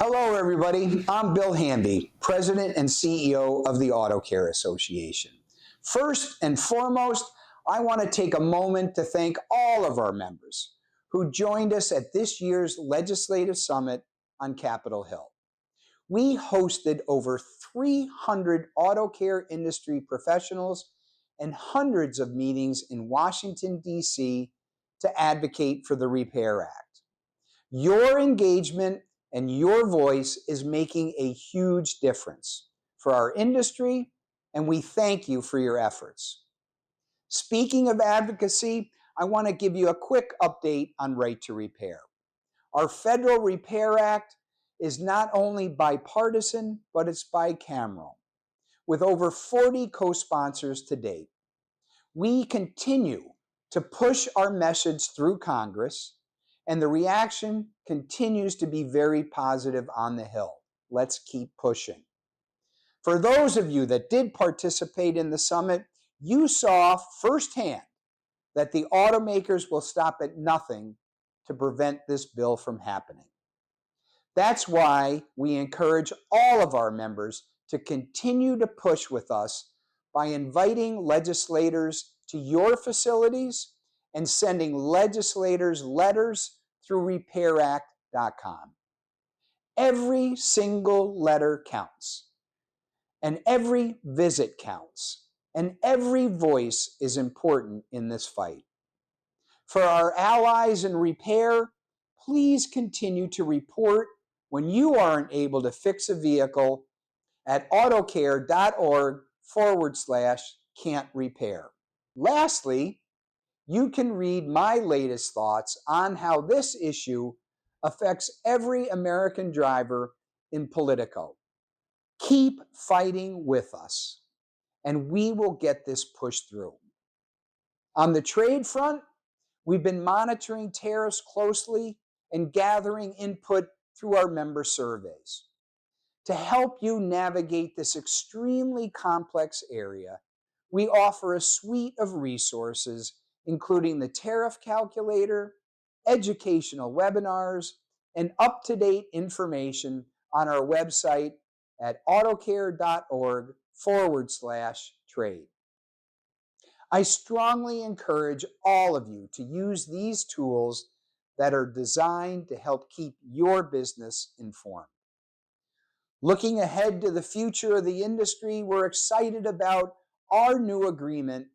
Hello, everybody. I'm Bill Hanvey, President and CEO of the Auto Care Association. First and foremost, I want to take a moment to thank all of our members who joined us at this year's Legislative Summit on Capitol Hill. We hosted over 300 auto care industry professionals and hundreds of meetings in Washington, D.C. to advocate for the Repair Act. Your engagement and your voice is making a huge difference for our industry, and we thank you for your efforts. Speaking of advocacy, I want to give you a quick update on Right to Repair. Our Federal Repair Act is not only bipartisan, but it's bicameral, with over 40 co-sponsors to date. We continue to push our message through Congress, and the reaction continues to be very positive on the Hill. Let's keep pushing. For those of you that did participate in the summit, you saw firsthand that the automakers will stop at nothing to prevent this bill from happening. That's why we encourage all of our members to continue to push with us by inviting legislators to your facilities and sending legislators letters through repairact.com. Every single letter counts, and every visit counts, and every voice is important in this fight. For our allies in repair, please continue to report when you aren't able to fix a vehicle at autocare.org/can't-repair. Lastly, you can read my latest thoughts on how this issue affects every American driver in Politico. Keep fighting with us, and we will get this pushed through. On the trade front, we've been monitoring tariffs closely and gathering input through our member surveys. To help you navigate this extremely complex area, we offer a suite of resources, including the tariff calculator, educational webinars, and up-to-date information on our website at autocare.org/trade. I strongly encourage all of you to use these tools that are designed to help keep your business informed. Looking ahead to the future of the industry, we're excited about our new agreement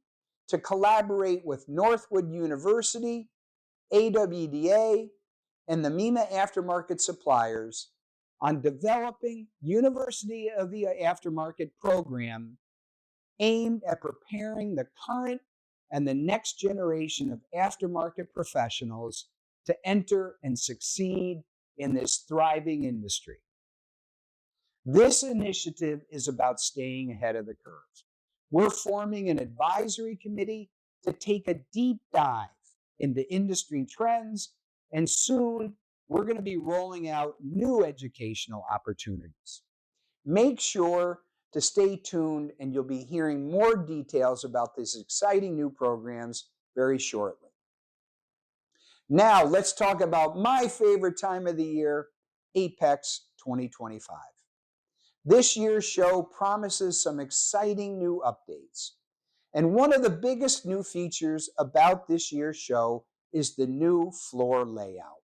to collaborate with Northwood University, AWDA, and the MEMA Aftermarket suppliers on developing University of the Aftermarket program aimed at preparing the current and the next generation of aftermarket professionals to enter and succeed in this thriving industry. This initiative is about staying ahead of the curve. We're forming an advisory committee to take a deep dive into industry trends, and soon we're going to be rolling out new educational opportunities. Make sure to stay tuned, and you'll be hearing more details about these exciting new programs very shortly. Now, let's talk about my favorite time of the year, AAPEX 2025. This year's show promises some exciting new updates. And one of the biggest new features about this year's show is the new floor layout.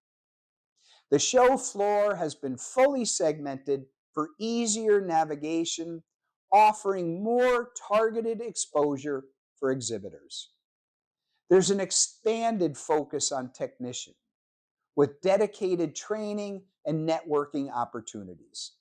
The show floor has been fully segmented for easier navigation, offering more targeted exposure for exhibitors. There's an expanded focus on technician with dedicated training and networking opportunities.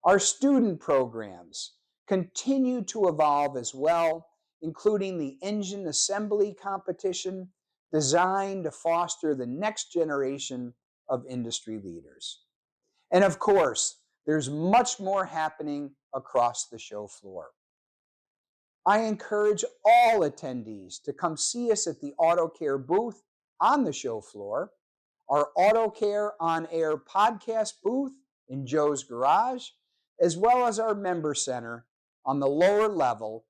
Our student programs continue to evolve as well, including the engine assembly competition designed to foster the next generation of industry leaders. And of course, there's much more happening across the show floor. I encourage all attendees to come see us at the Auto Care booth on the show floor, our Auto Care On Air podcast booth in Joe's Garage, as well as our member center on the lower level,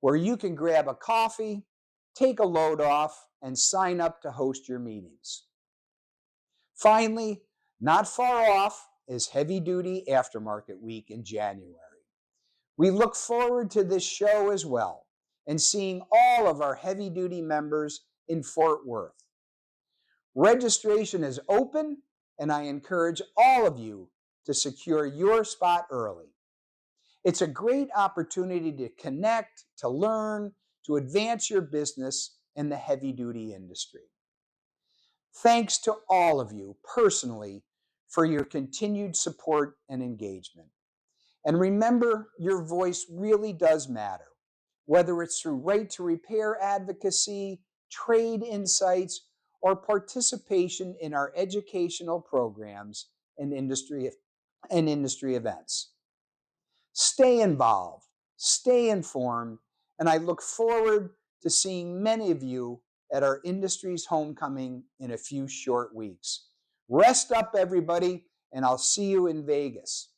where you can grab a coffee, take a load off, and sign up to host your meetings. Finally, not far off, is Heavy Duty Aftermarket Week in January. We look forward to this show as well and seeing all of our heavy duty members in Fort Worth. Registration is open, and I encourage all of you to secure your spot early. It's a great opportunity to connect, to learn, to advance your business in the heavy duty industry. Thanks to all of you personally for your continued support and engagement. And remember, your voice really does matter, whether it's through right to repair advocacy, trade insights, or participation in our educational programs and industry events. Stay involved, stay informed, and I look forward to seeing many of you at our industry's homecoming in a few short weeks. Rest up, everybody, and I'll see you in Vegas.